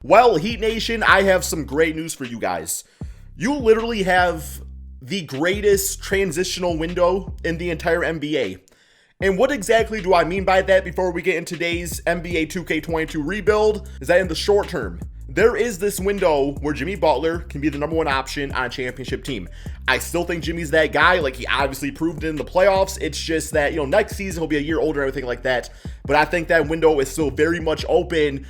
Well, Heat Nation, I have some great news for you guys. You literally have the greatest transitional window in the entire NBA. And what exactly do I mean by that before we get into today's NBA 2K22 rebuild? Is that in the short term, there is this window where Jimmy Butler can be the number one option on a championship team. I still think Jimmy's that guy. Like, he obviously proved it in the playoffs. It's just that, next season he'll be a year older and everything like that. But I think that window is still very much open,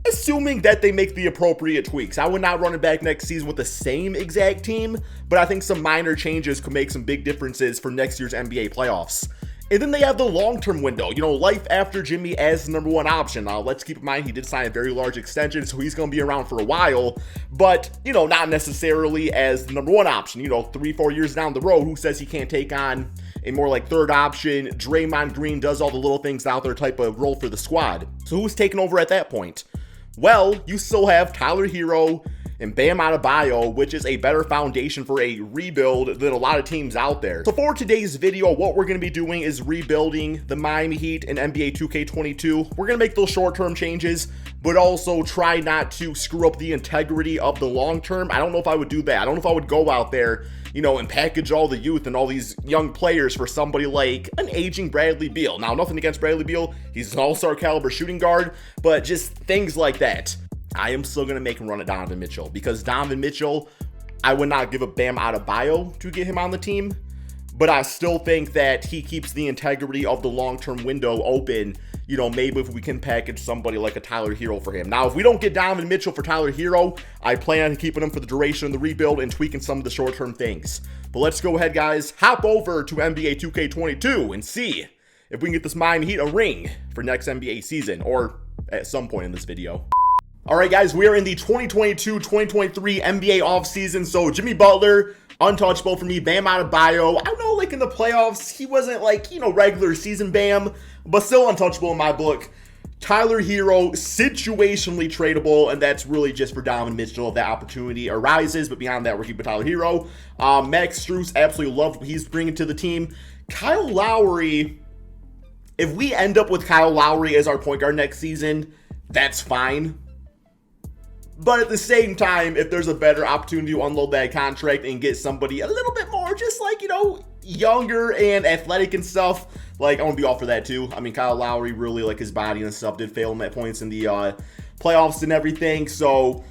assuming that they make the appropriate tweaks. I would not run it back next season with the same exact team, but I think some minor changes could make some big differences for next year's NBA playoffs. And then they have the long-term window, life after Jimmy as the number one option. Now, let's keep in mind he did sign a very large extension, so he's going to be around for a while, but, not necessarily as the number one option. 3-4 years down the road, who says he can't take on a more like third option, Draymond Green does all the little things out there type of role for the squad. So who's taking over at that point? Well, you still have Tyler Hero and Bam Adebayo, which is a better foundation for a rebuild than a lot of teams out there. So for today's video, what we're going to be doing is rebuilding the Miami Heat in NBA 2K22. We're going to make those short-term changes, but also try not to screw up the integrity of the long-term. I don't know if I would do that. I don't know if I would go out there, and package all the youth and all these young players for somebody like an aging Bradley Beal. Now, nothing against Bradley Beal. He's an all-star caliber shooting guard, but just things like that. I am still going to make him run at Donovan Mitchell, because Donovan Mitchell, I would not give up Bam Adebayo to get him on the team, but I still think that he keeps the integrity of the long-term window open. Maybe if we can package somebody like a Tyler Hero for him. Now, if we don't get Donovan Mitchell for Tyler Hero, I plan on keeping him for the duration of the rebuild and tweaking some of the short-term things. But let's go ahead, guys, hop over to NBA 2K22 and see if we can get this Miami Heat a ring for next NBA season, or at some point in this video. All right, guys, we are in the 2022-2023 NBA offseason. So Jimmy Butler, untouchable for me. Bam Adebayo, I don't know, in the playoffs, he wasn't regular season Bam, but still untouchable in my book. Tyler Hero, situationally tradable, and that's really just for Donovan Mitchell if that opportunity arises. But beyond that, we're keeping Tyler Hero. Max Strus, absolutely love what he's bringing to the team. Kyle Lowry, if we end up with Kyle Lowry as our point guard next season, that's fine. But at the same time, if there's a better opportunity to unload that contract and get somebody a little bit more just younger and athletic and stuff, I want to be all for that too. I mean, Kyle Lowry really, his body and stuff did fail him at points in the playoffs and everything. So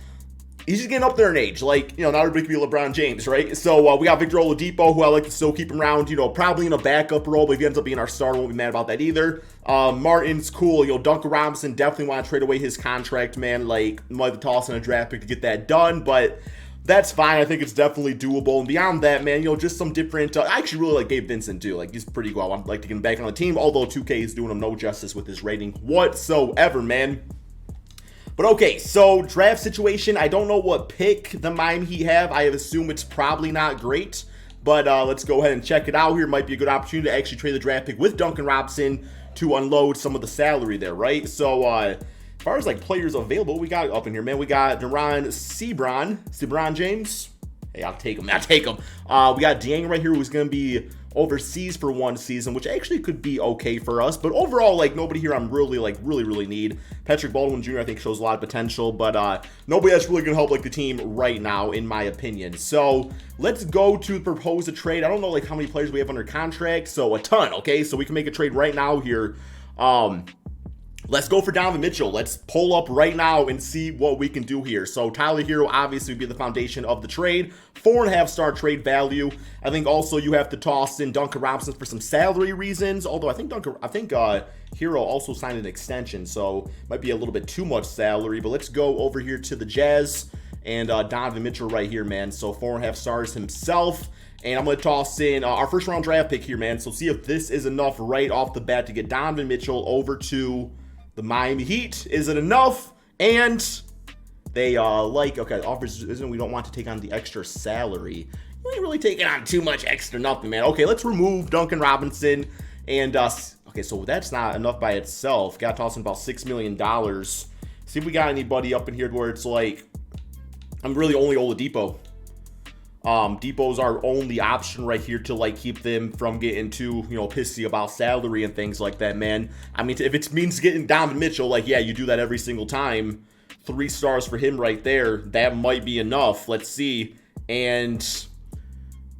he's just getting up there in age. Not everybody can be LeBron James, right? So we got Victor Oladipo, who I like to still keep him around, probably in a backup role, but if he ends up being our starter, won't be mad about that either. Martin's cool. Duncan Robinson, definitely want to trade away his contract, man. Might have to toss in a draft pick to get that done, but that's fine. I think it's definitely doable. And beyond that, man, just some different, I actually really like Gabe Vincent too. He's pretty cool. I'd like to get him back on the team, although 2K is doing him no justice with his rating whatsoever, man. But okay, so draft situation, I don't know what pick the Miami Heat have. I assume it's probably not great, but let's go ahead and check it out here. Might be a good opportunity to actually trade the draft pick with Duncan Robinson to unload some of the salary there, right? So as far as players available, we got up in here, man. We got Deron Sebron James. Hey, I'll take him. We got Dieng right here, who's going to be overseas for one season, which actually could be okay for us, but overall, nobody here I'm really need. Patrick Baldwin Jr. I think shows a lot of potential, but nobody that's really gonna help the team right now, in my opinion. So let's go to propose a trade. I don't know how many players we have under contract, so a ton. Okay, so we can make a trade right now here. Let's go for Donovan Mitchell. Let's pull up right now and see what we can do here. So Tyler Hero obviously would be the foundation of the trade. 4.5-star trade value. I think also you have to toss in Duncan Robinson for some salary reasons. Although I think Hero also signed an extension, so might be a little bit too much salary. But let's go over here to the Jazz and Donovan Mitchell right here, man. So 4.5 stars himself. And I'm going to toss in our first round draft pick here, man. So see if this is enough right off the bat to get Donovan Mitchell over to the Miami Heat. Is it enough? And they okay, offers isn't we don't want to take on the extra salary. We ain't really taking on too much extra nothing, man. Okay, let's remove Duncan Robinson. And okay, so that's not enough by itself. Got to toss in about $6 million. See if we got anybody up in here where it's I'm really only Oladipo. Depot's our only option right here to keep them from getting too, pissy about salary and things like that, man. I mean, if it means getting Donovan Mitchell, yeah, you do that every single time. 3 stars for him right there. That might be enough. Let's see. And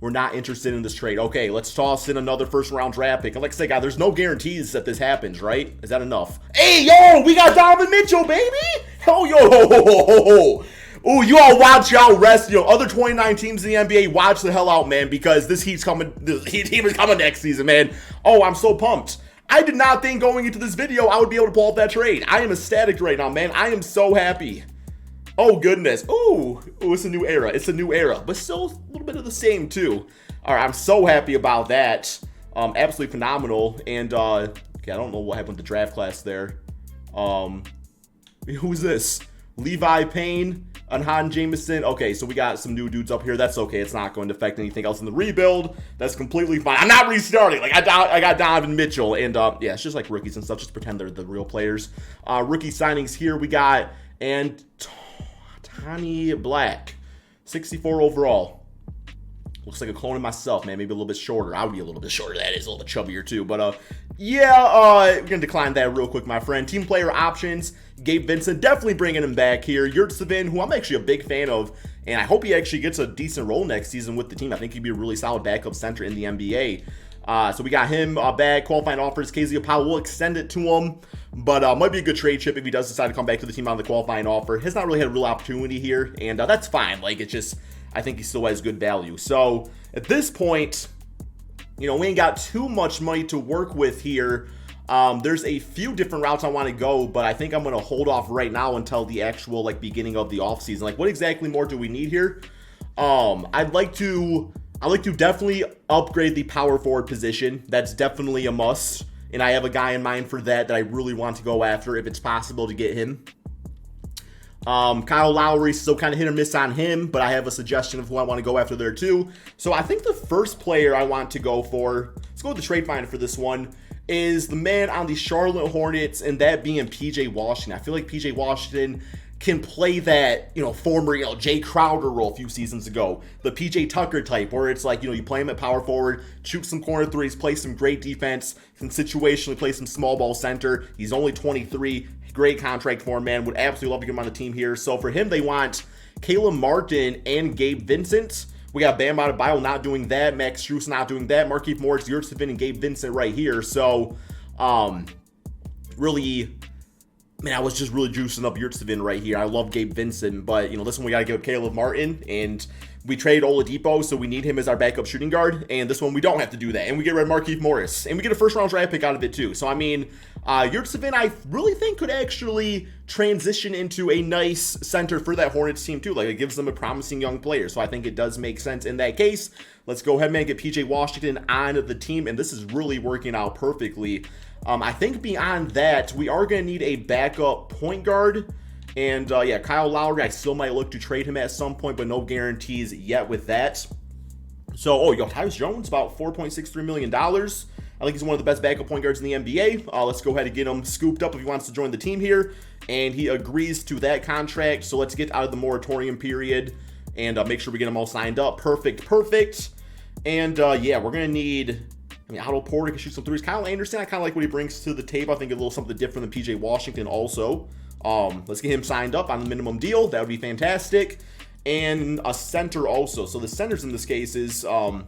we're not interested in this trade. Okay, let's toss in another first-round draft pick. And like I said, guys, there's no guarantees that this happens, right? Is that enough? Hey, yo, we got Donovan Mitchell, baby! Oh, yo, ooh, you all watch y'all rest. Other 29 teams in the NBA, watch the hell out, man, because this Heat's coming. This Heat team is coming next season, man. Oh, I'm so pumped. I did not think going into this video I would be able to pull off that trade. I am ecstatic right now, man. I am so happy. Oh, goodness. Ooh, it's a new era. It's a new era, but still a little bit of the same, too. All right, I'm so happy about that. Absolutely phenomenal. And, okay, I don't know what happened with the draft class there. Who's this? Levi Payne, Anhan Jameson. Okay, so we got some new dudes up here. That's okay. It's not going to affect anything else in the rebuild. That's completely fine. I'm not restarting. Like, I got Donovan Mitchell. And, yeah, it's just like rookies and stuff. Just pretend they're the real players. Rookie signings here we got. And Tony Black, 64 overall. Looks like a clone of myself, man. Maybe a little bit shorter. I would be a little bit shorter. That is a little bit chubbier, too. But, yeah, we're going to decline that real quick, my friend. Team player options. Gabe Vincent, definitely bringing him back here. Yurtsevin, who I'm actually a big fan of, and I hope he actually gets a decent role next season with the team. I think he'd be a really solid backup center in the NBA. So we got him back. Qualifying offers. KZ Powell will extend it to him, but might be a good trade chip if he does decide to come back to the team on the qualifying offer. Has not really had a real opportunity here, and that's fine. Like, it's just, I think he still has good value. So at this point, we ain't got too much money to work with here. There's a few different routes I want to go, but I think I'm going to hold off right now until the actual beginning of the offseason. Like, what exactly more do we need here? I'd like to definitely upgrade the power forward position. That's definitely a must, and I have a guy in mind for that I really want to go after if it's possible to get him. Kyle Lowry, still kind of hit or miss on him, but I have a suggestion of who I want to go after there too. So I think the first player I want to go for, let's go with the trade finder for this one, is the man on the Charlotte Hornets, and that being PJ Washington. I feel like PJ Washington can play that, former, Jay Crowder role a few seasons ago. The PJ Tucker type, where it's like, you play him at power forward, shoot some corner threes, play some great defense, can situationally play some small ball center. He's only 23. Great contract for him, man. Would absolutely love to get him on the team here. So for him, they want Caleb Martin and Gabe Vincent. We got Bam Adebayo not doing that. Max Strus not doing that. Markieff Morris, Yurtsevin, and Gabe Vincent right here. So, really, man, I was just really juicing up Yurtsevin right here. I love Gabe Vincent, but, this one we got to give Caleb Martin, and we trade Oladipo, so we need him as our backup shooting guard, and this one we don't have to do that, and we get rid of Markieff Morris, and we get a first-round draft pick out of it, too. So, I mean, Yurtsevin, I really think could actually transition into a nice center for that Hornets team, too. Like, it gives them a promising young player, so I think it does make sense in that case. Let's go ahead, man, get PJ Washington on the team, and this is really working out perfectly. I think beyond that, we are going to need a backup point guard. And, yeah, Kyle Lowry, I still might look to trade him at some point, but no guarantees yet with that. So, Tyus Jones, about $4.63 million. I think he's one of the best backup point guards in the NBA. Let's go ahead and get him scooped up if he wants to join the team here. And he agrees to that contract. So let's get out of the moratorium period and make sure we get him all signed up. Perfect. And, yeah, we're going to need... Otto Porter can shoot some threes. Kyle Anderson, I kind of like what he brings to the table. I think a little something different than PJ Washington also. Let's get him signed up on the minimum deal. That would be fantastic. And a center also. So the centers in this case is, so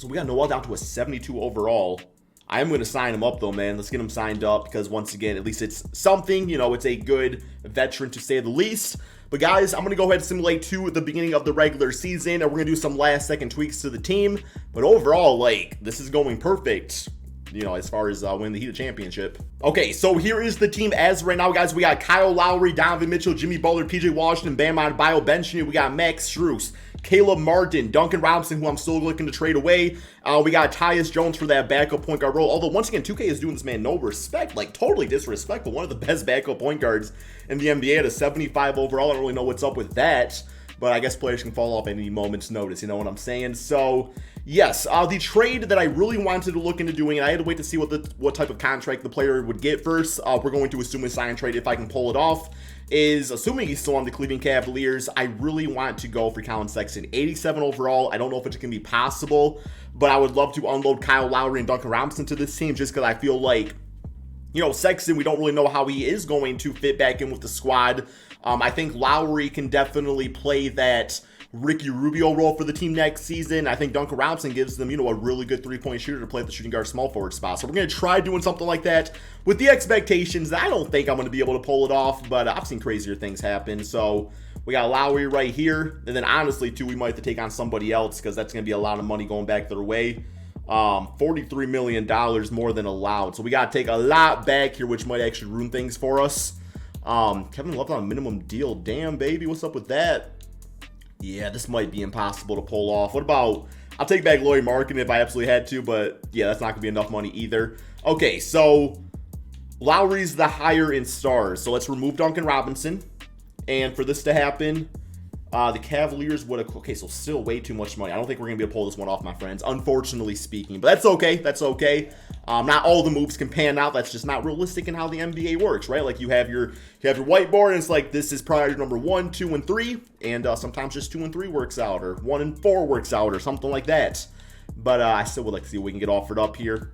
we got Noel down to a 72 overall. I am going to sign him up though, man. Let's get him signed up because once again, at least it's something, it's a good veteran to say the least. But guys, I'm going to go ahead and simulate to the beginning of the regular season, and we're going to do some last second tweaks to the team. But overall, this is going perfect. As far as winning the Heat championship. Okay, so here is the team as right now, guys. We got Kyle Lowry, Donovan Mitchell, Jimmy Butler, PJ Washington, Bam Adebayo, Ben Simmons. We got Max Strus, Caleb Martin, Duncan Robinson, who I'm still looking to trade away. We got Tyus Jones for that backup point guard role. Although, once again, 2K is doing this man no respect. Totally disrespectful. One of the best backup point guards in the NBA at a 75 overall. I don't really know what's up with that. But I guess players can fall off at any moment's notice, you know what I'm saying? So, yes, the trade that I really wanted to look into doing, and I had to wait to see what type of contract the player would get first. We're going to assume a sign trade if I can pull it off. Is assuming he's still on the Cleveland Cavaliers, I really want to go for Colin Sexton. 87 overall. I don't know if it can be possible, but I would love to unload Kyle Lowry and Duncan Robinson to this team just because I feel like, Sexton, we don't really know how he is going to fit back in with the squad. I think Lowry can definitely play that Ricky Rubio role for the team next season. I think Duncan Robinson gives them, a really good three-point shooter to play at the shooting guard small forward spot. So we're going to try doing something like that with the expectations. I don't think I'm going to be able to pull it off, but I've seen crazier things happen. So we got Lowry right here. And then honestly, too, we might have to take on somebody else because that's going to be a lot of money going back their way. $43 million more than allowed. So we got to take a lot back here, which might actually ruin things for us. Kevin Love on a minimum deal. Damn, baby. What's up with that? Yeah, this might be impossible to pull off. What about, I'll take back Lauri Markkanen if I absolutely had to, but yeah, that's not going to be enough money either. Okay, so Lowry's the higher in stars. So let's remove Duncan Robinson. And for this to happen, the Cavaliers would have, okay, so still way too much money. I don't think we're going to be able to pull this one off, my friends, unfortunately speaking. But that's okay. That's okay. Not all the moves can pan out. That's just not realistic in how the NBA works, right? Like you have your whiteboard, and it's like this is priority number 1, 2, and 3. And sometimes just 2 and 3 works out, or 1 and 4 works out, or something like that. But I still would like to see what we can get offered up here.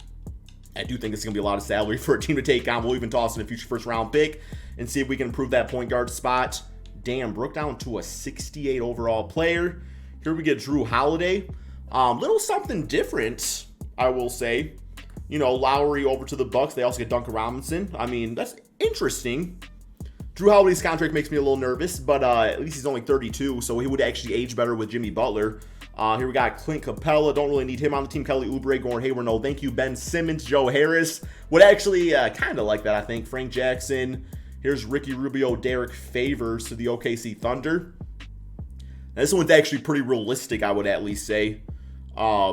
I do think it's going to be a lot of salary for a team to take on. We'll even toss in a future first-round pick and see if we can improve that point guard spot. Damn, broke down to a 68 overall player. Here we get Drew Holiday. Little something different, I will say. Lowry over to the Bucks. They also get Duncan Robinson. I mean, that's interesting. Drew Holiday's contract makes me a little nervous, but at least he's only 32, so he would actually age better with Jimmy Butler. Here we got Clint Capella. Don't really need him on the team. Kelly Oubre, Gordon Hayward, no thank you. Ben Simmons, Joe Harris. Would actually kind of like that, I think. Frank Jackson. Here's Ricky Rubio, Derek Favors to the OKC Thunder. Now, this one's actually pretty realistic, I would at least say.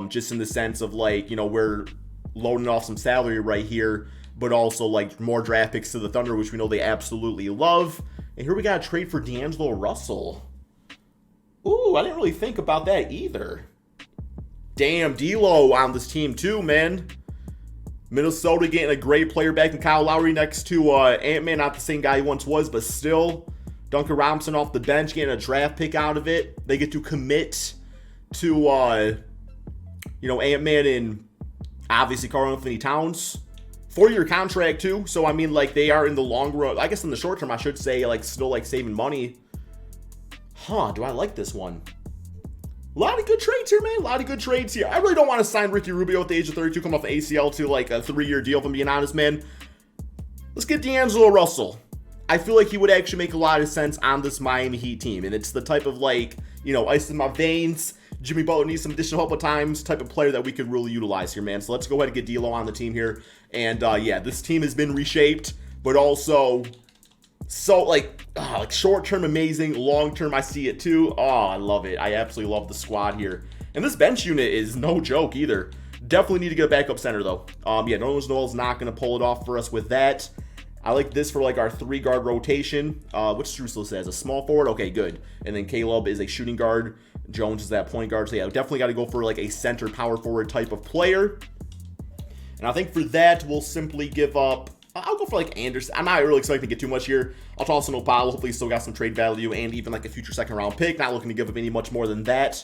Just in the sense of we're loading off some salary right here, but also more draft picks to the Thunder, which we know they absolutely love. And here we got a trade for D'Angelo Russell. Ooh, I didn't really think about that either. Damn, D'Lo on this team too, man. Minnesota getting a great player back in Kyle Lowry next to Ant-Man, not the same guy he once was, but still. Duncan Robinson off the bench, getting a draft pick out of it. They get to commit to, Ant-Man and obviously Karl Anthony Towns. 4-year contract too, so I mean, they are in the long run. I guess in the short term, I should say, still saving money. Huh, do I like this one? A lot of good trades here, man. A lot of good trades here. I really don't want to sign Ricky Rubio at the age of 32, come off the ACL to a 3-year deal, if I'm being honest, man. Let's get D'Angelo Russell. I feel like he would actually make a lot of sense on this Miami Heat team. And it's the type of ice in my veins. Jimmy Butler needs some additional help at times type of player that we could really utilize here, man. So let's go ahead and get D'Lo on the team here. And yeah, this team has been reshaped, but also so short-term amazing, long-term I see it too. Oh, I love it. I absolutely love the squad here. And this bench unit is no joke either. Definitely need to get a backup center though. Yeah, Noel's not going to pull it off for us with that. I like this for our 3-guard rotation. What's Strusel says? A small forward? Okay, good. And then Caleb is a shooting guard. Jones is that point guard. So yeah, definitely got to go for a center power forward type of player. And I think for that, we'll simply give up, I'll go for Anderson. I'm not really expecting to get too much here. I'll toss in Opal. Hopefully he's still got some trade value and even a future second round pick. Not looking to give up any much more than that.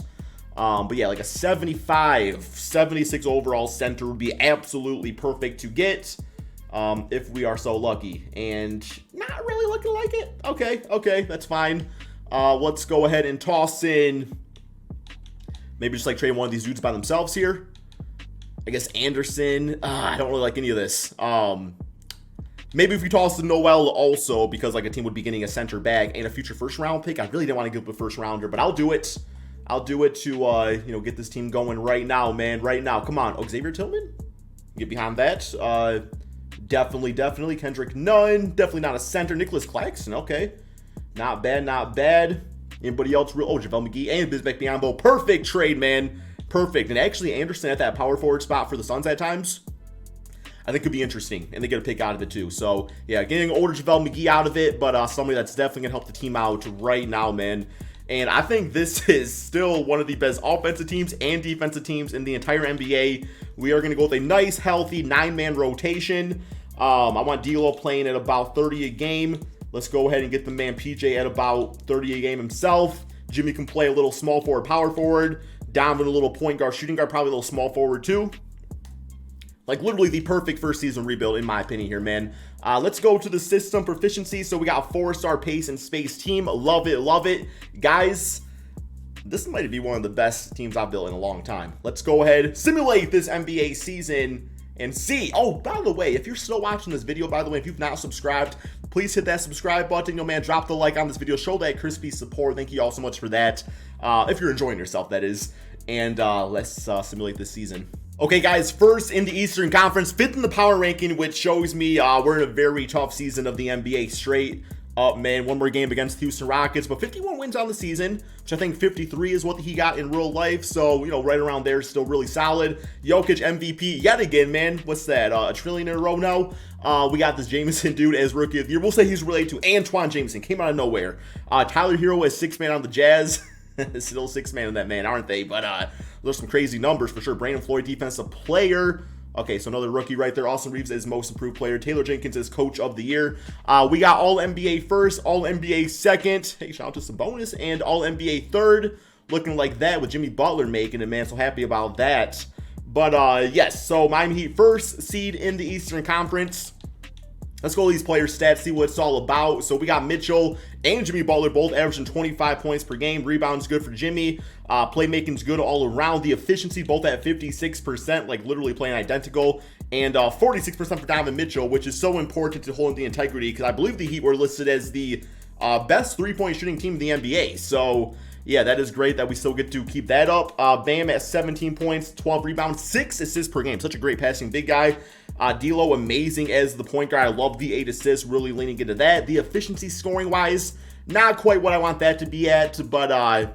But yeah, a 75, 76 overall center would be absolutely perfect to get. If we are so lucky, and not really looking like it. Okay, that's fine. Let's go ahead and toss in, maybe just trade one of these dudes by themselves here. I guess Anderson. I don't really like any of this. Maybe if we toss in Noel also, because a team would be getting a center back and a future first round pick. I really didn't want to give up a first rounder, but I'll do it. I'll do it to get this team going right now, man. Right now, come on, Xavier Tillman, get behind that. Definitely. Kendrick Nunn. Definitely not a center. Nicholas Claxton. Okay. Not bad. Anybody else real? Oh, JaVale McGee and Bismack Biyombo. Perfect trade, man. Perfect. And actually, Anderson at that power forward spot for the Suns at times, I think could be interesting. And they get a pick out of it too. So, yeah, getting older JaVale McGee out of it, but somebody that's definitely going to help the team out right now, man. And I think this is still one of the best offensive teams and defensive teams in the entire NBA. We are going to go with a nice, healthy 9-man rotation. I want D'Lo playing at about 30 a game. Let's go ahead and get the man PJ at about 30 a game himself. Jimmy can play a little small forward, power forward. Donovan a little point guard, shooting guard, probably a little small forward too. Like, literally the perfect first season rebuild, in my opinion here, man. Let's go to the system proficiency. So we got a 4-star pace and space team. Love it, love it. Guys, this might be one of the best teams I've built in a long time. Let's go ahead, simulate this NBA season and see. Oh, by the way, if you're still watching this video, by the way, if you've not subscribed, please hit that subscribe button. Yo, man, drop the like on this video. Show that crispy support. Thank you all so much for that. If you're enjoying yourself, that is. And let's simulate this season. Okay, guys, first in the Eastern Conference, 5th in the power ranking, which shows me we're in a very tough season of the NBA straight up, man. One more game against Houston Rockets, but 51 wins on the season, which I think 53 is what he got in real life. So, you know, right around there, still really solid. Jokic MVP yet again, man. What's that, a trillion in a row now? We got this Jameson dude as Rookie of the Year. We'll say he's related to Antoine Jameson. Came out of nowhere. Tyler Hero as 6th man on the Jazz. Still 6th man in that, man, aren't they? But there's some crazy numbers for sure. Brandon Floyd, defensive player. Okay, so another rookie right there. Austin Reeves is most improved player. Taylor Jenkins is coach of the year. We got all NBA first, all NBA second. Hey, shout out to Sabonis. And all NBA third. Looking like that with Jimmy Butler making it, man. So happy about that. But yes, so Miami Heat first seed in the Eastern Conference. Let's go to these players' stats, see what it's all about. So we got Mitchell and Jimmy Butler both averaging 25 points per game. Rebounds good for Jimmy. Playmaking's good all around. The efficiency both at 56%, like literally playing identical. And 46% for Donovan Mitchell, which is so important to holding the integrity because I believe the Heat were listed as the best three-point shooting team in the NBA. So yeah, that is great that we still get to keep that up. Bam at 17 points, 12 rebounds, 6 assists per game. Such a great passing big guy. D'Lo amazing as the point guard. I love the 8 assists, really leaning into that. The efficiency scoring wise, not quite what I want that to be at, but I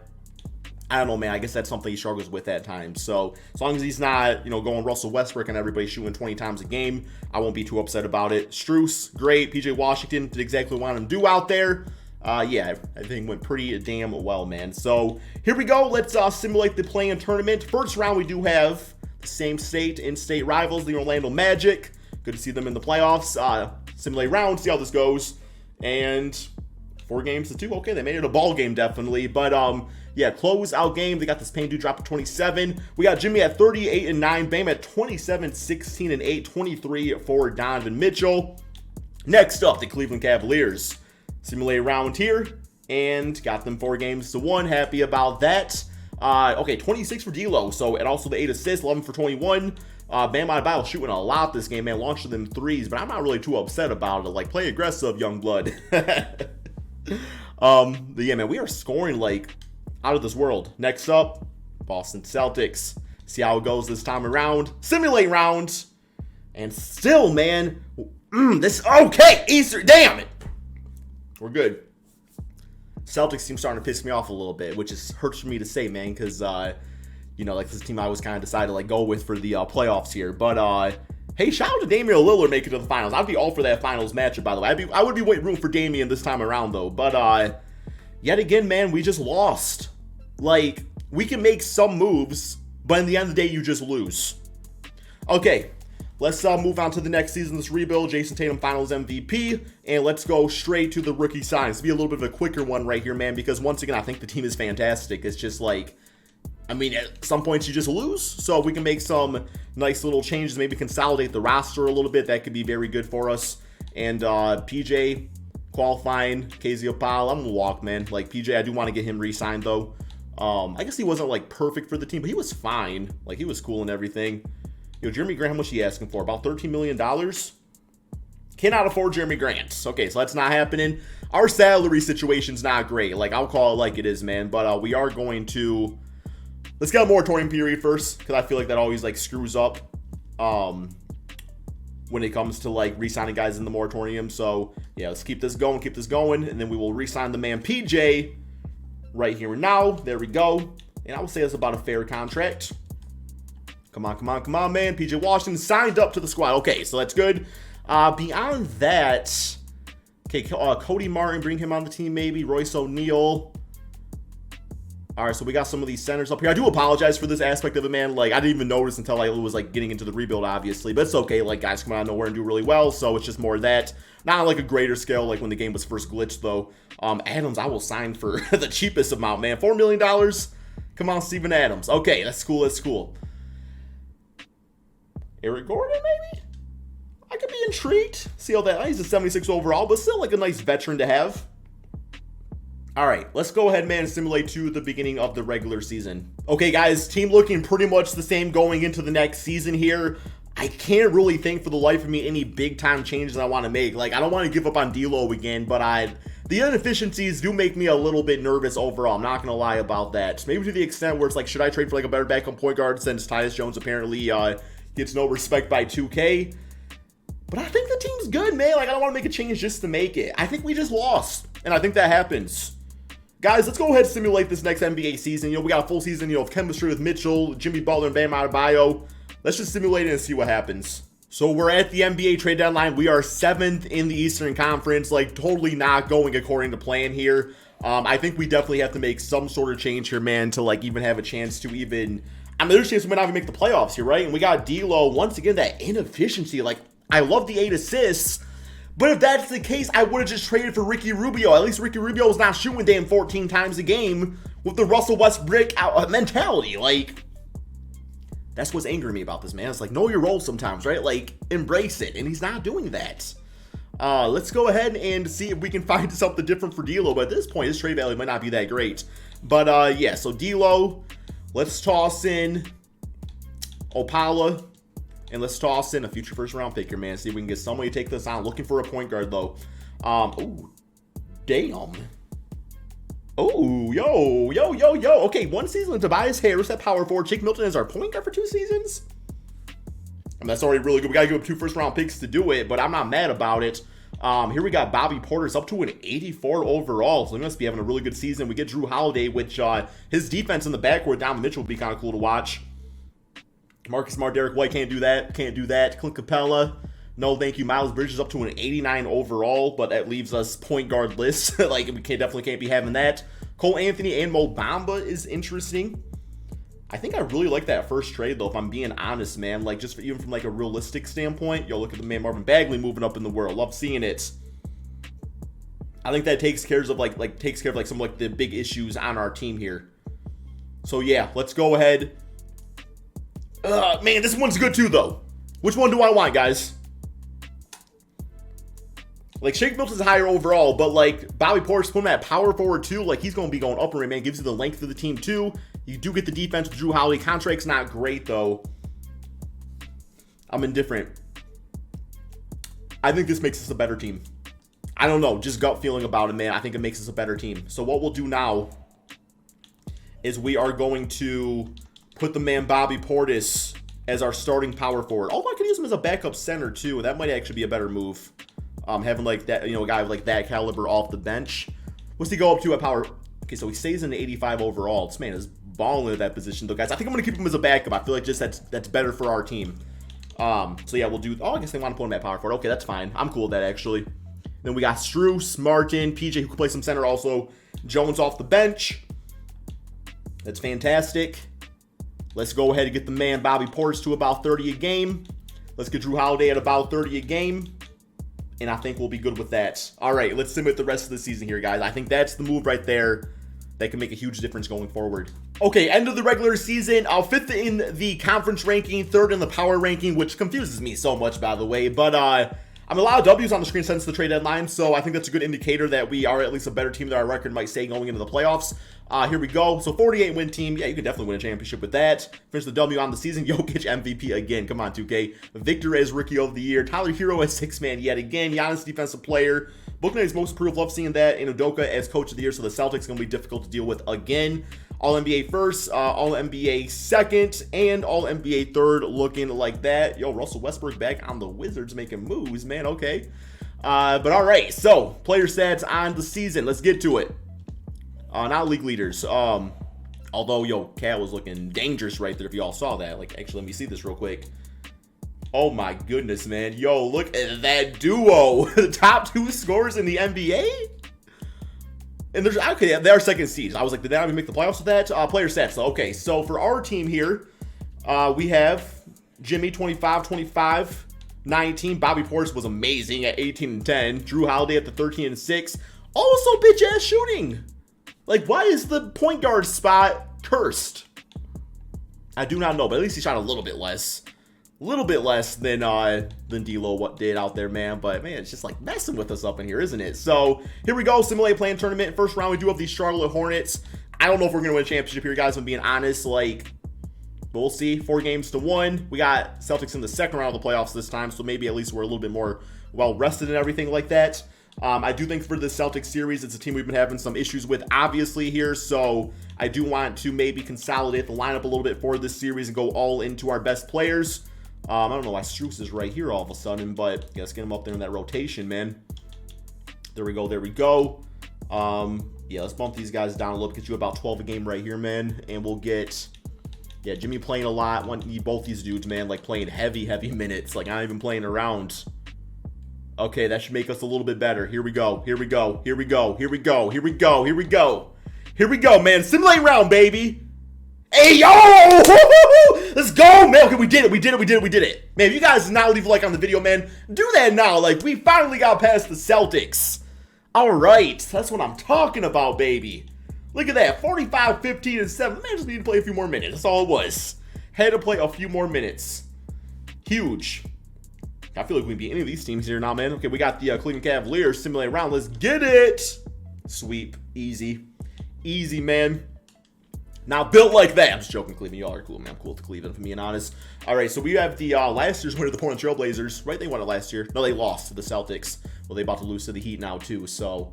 don't know, man. I guess that's something he struggles with at times. So as long as he's not, you know, going Russell Westbrook and everybody shooting 20 times a game, I won't be too upset about it. Strus, great. PJ Washington did exactly what I wanted him to do out there. Yeah, I think went pretty damn well, man. So here we go. Let's simulate the play-in tournament. First round, we do have the same state in-state rivals, the Orlando Magic. Good to see them in the playoffs. Simulate round, see how this goes. And 4 games to 2. Okay, they made it a ball game, definitely. But yeah, close out game. They got this Payne dude drop to 27. We got Jimmy at 38 and 9. Bam at 27, 16 and 8. 23 for Donovan Mitchell. Next up, the Cleveland Cavaliers. Simulate round here, and got them 4 games to 1. Happy about that. Okay, 26 for D'Lo, so, and also the 8 assists, 11 for 21. Bam Adebayo shooting a lot this game, man, launching them threes, but I'm not really too upset about it. Like, play aggressive, young blood. But yeah, man, we are scoring, like, out of this world. Next up, Boston Celtics. See how it goes this time around. Simulate round. And still, man, okay, Easter, damn it. We're good. Celtics team starting to piss me off a little bit, which is hurts for me to say, man, because, you know, like this team I was kind of decided to, like, go with for the playoffs here. But, hey, shout out to Damian Lillard making it to the finals. I'd be all for that finals matchup, by the way. I would be rooting for Damian this time around, though. But, yet again, man, we just lost. Like, we can make some moves, but in the end of the day, you just lose. Okay. Let's move on to the next season, this rebuild. Jason Tatum finals MVP. And let's go straight to the rookie signs. It'll be a little bit of a quicker one right here, man, because once again, I think the team is fantastic. It's just like, I mean, at some points you just lose. So if we can make some nice little changes, maybe consolidate the roster a little bit, that could be very good for us. And PJ qualifying, KZ Opal, I'm going to walk, man. Like, PJ, I do want to get him re-signed, though. I guess he wasn't, like, perfect for the team, but he was fine. Like, he was cool and everything. Yo, Jeremy Grant, how much he asking for? About $13 million? Cannot afford Jeremy Grant. Okay, so that's not happening. Our salary situation's not great. Like, I'll call it like it is, man. But we are going to... Let's get a moratorium period first, because I feel like that always, like, screws up when it comes to, like, re-signing guys in the moratorium. So, yeah, let's keep this going, and then we will re-sign the man PJ right here and now. There we go. And I would say that's about a fair contract. Come on, man. PJ Washington signed up to the squad. Okay, so that's good. Beyond that, okay, Cody Martin, bring him on the team maybe. Royce O'Neal. All right, so we got some of these centers up here. I do apologize for this aspect of it, man. Like, I didn't even notice until I was, like, getting into the rebuild, obviously. But it's okay. Like, guys come out of nowhere and do really well, so it's just more of that. Not on, like, a greater scale, like when the game was first glitched, though. Adams, I will sign for the cheapest amount, man. $4 million? Come on, Steven Adams. Okay, that's cool. Eric Gordon, maybe? I could be intrigued. See how that, he's a 76 overall, but still like a nice veteran to have. All right, let's go ahead, man, and simulate to the beginning of the regular season. Okay, guys, team looking pretty much the same going into the next season here. I can't really think for the life of me any big-time changes I want to make. Like, I don't want to give up on D'Lo again, but the inefficiencies do make me a little bit nervous overall. I'm not going to lie about that. Maybe to the extent where it's like, should I trade for like a better backup point guard since Tyus Jones apparently gets no respect by 2K? But I think the team's good, man. Like, I don't want to make a change just to make it. I think we just lost, and I think that happens. Guys, let's go ahead and simulate this next NBA season. You know, we got a full season, you know, of chemistry with Mitchell, Jimmy Butler, and Bam Adebayo. Let's just simulate it and see what happens. So we're at the NBA trade deadline. We are 7th in the Eastern Conference, like totally not going according to plan here. I think we definitely have to make some sort of change here, man, to like even have a chance to even, I mean, there's a chance we might not even make the playoffs here, right? And we got D'Lo, once again, that inefficiency. Like, I love the 8 assists, but if that's the case, I would have just traded for Ricky Rubio. At least Ricky Rubio was not shooting damn 14 times a game with the Russell Westbrook mentality. Like, that's what's angering me about this, man. It's like, know your role sometimes, right? Like, embrace it. And he's not doing that. Let's go ahead and see if we can find something different for D'Lo. But at this point, his trade value might not be that great. But, yeah, so D'Lo, let's toss in Opala. And let's toss in a future first-round pick here, man. See if we can get somebody to take this on. Looking for a point guard, though. Ooh, damn. Oh, yo. Okay, 1 season with Tobias Harris at power forward. Jake Milton is our point guard for 2 seasons. I mean, that's already really good. We got to give up 2 first-round picks to do it, but I'm not mad about it. Here we got Bobby Porter's up to an 84 overall, so he must be having a really good season. We get Drew Holiday, which his defense in the backcourt, Donovan Mitchell, would be kind of cool to watch. Marcus Smart, Derek White, can't do that. Clint Capella, no thank you. Miles Bridges up to an 89 overall, but that leaves us point guard list. Like, we definitely can't be having that. Cole Anthony and Mo Bamba is interesting. I think I really like that first trade, though, if I'm being honest, man. Like, just even from, like, a realistic standpoint. Yo, look at the man Marvin Bagley moving up in the world. Love seeing it. I think that takes care of, some, like, the big issues on our team here. So, yeah, let's go ahead. Man, this one's good too, though. Which one do I want, guys? Like, Shake Milton's higher overall, but, like, Bobby Porter's putting at power forward, too. Like, he's going to be going upper, man. Gives you the length of the team, too. You do get the defense with Drew Holiday. Contract's not great, though. I'm indifferent. I think this makes us a better team. I don't know. Just gut feeling about it, man. I think it makes us a better team. So what we'll do now is we are going to put the man Bobby Portis as our starting power forward. Although I could use him as a backup center too. That might actually be a better move. Having like that, you know, a guy with like that caliber off the bench. What's he go up to at power? Okay, so he stays in the 85 overall. This man is balling at that position though, guys. I think I'm gonna keep him as a backup. I feel like just that's better for our team. So yeah, we'll do. Oh, I guess they want to put him at power forward. Okay, that's fine. I'm cool with that actually. Then we got Strus, Martin, PJ who can play some center also. Jones off the bench. That's fantastic. Let's go ahead and get the man Bobby Portis to about 30 a game. Let's get Drew Holiday at about 30 a game. And I think we'll be good with that. All right, let's simulate the rest of the season here, guys. I think that's the move right there that can make a huge difference going forward. Okay, end of the regular season. 5th in the conference ranking, 3rd in the power ranking, which confuses me so much, by the way. But I'm a lot of W's on the screen since the trade deadline, so I think that's a good indicator that we are at least a better team than our record might say going into the playoffs. Here we go. So 48-win team. Yeah, you can definitely win a championship with that. Finish the W on the season. Jokic MVP again. Come on, 2K. Victor as Rookie of the Year. Tyler Hero as 6-man yet again. Giannis Defensive Player. Book Night is most improved. Love seeing that. And Udoka as Coach of the Year. So the Celtics going to be difficult to deal with again. All-NBA first, All-NBA second, and All-NBA third looking like that. Yo, Russell Westbrook back on the Wizards making moves, man. Okay. But all right. So player stats on the season. Let's get to it. Not league leaders. Although, yo, Cat was looking dangerous right there if y'all saw that. Like, actually, let me see this real quick. Oh, my goodness, man. Yo, look at that duo. The top 2 scorers in the NBA? And there's, okay, they are second seeds. I was like, did they not even make the playoffs with that? Player stats, though. Okay, so for our team here, we have Jimmy, 25, 25, 19. Bobby Portis was amazing at 18 and 10. Drew Holiday at the 13 and 6. Also, bitch-ass shooting. Like, why is the point guard spot cursed? I do not know, but at least he shot a little bit less. little bit less than D'Lo what did out there, man. But man, it's just like messing with us up in here, isn't it? So here we go, simulate playing tournament. First round, we do have the Charlotte Hornets. I don't know if we're gonna win a championship here, guys. I'm being honest, like. But we'll see. 4-1. We got Celtics in the second round of the playoffs this time, so maybe at least we're a little bit more well-rested and everything like that. I do think for the Celtics series, it's a team we've been having some issues with, obviously, here, so I do want to maybe consolidate the lineup a little bit for this series and go all into our best players. I don't know why Strus is right here all of a sudden, but let's get him up there in that rotation, man. There we go. Yeah, let's bump these guys down a little, get you about 12 a game right here, man, and we'll get... Yeah, Jimmy playing a lot. Both these dudes, man, like playing heavy minutes. Like, not even playing around. Okay, that should make us a little bit better. Here we go, man. Simulate round, baby. Hey, yo! Let's go, man. Okay, we did it. Man, if you guys did not leave a like on the video, man, do that now. Like, we finally got past the Celtics. All right, that's what I'm talking about, baby. Look at that, 45, 15, and 7. Man, just need to play a few more minutes. That's all it was. Had to play a few more minutes. Huge. I feel like we can beat any of these teams here now, man. Okay, we got the Cleveland Cavaliers simulate round. Let's get it. Sweep. Easy. Easy, man. Now, built like that. I'm just joking, Cleveland. Y'all are cool, man. I'm cool with Cleveland, if I'm being honest. All right, so we have the last year's winner of the Portland Trail Blazers. Right, they won it last year. No, they lost to the Celtics. Well, they about to lose to the Heat now, too, so...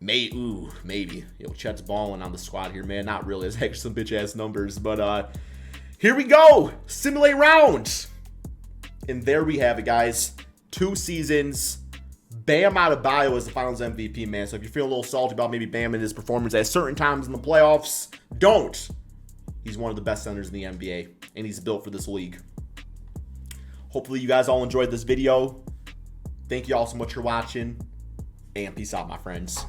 Maybe. Yo, Chet's balling on the squad here, man. Not really. It's actually some bitch-ass numbers. But here we go. Simulate round. And there we have it, guys. 2 seasons. Bam Adebayo is the Finals MVP, man. So if you're feeling a little salty about maybe Bam and his performance at certain times in the playoffs, don't. He's one of the best centers in the NBA. And he's built for this league. Hopefully you guys all enjoyed this video. Thank you all so much for watching. And peace out, my friends.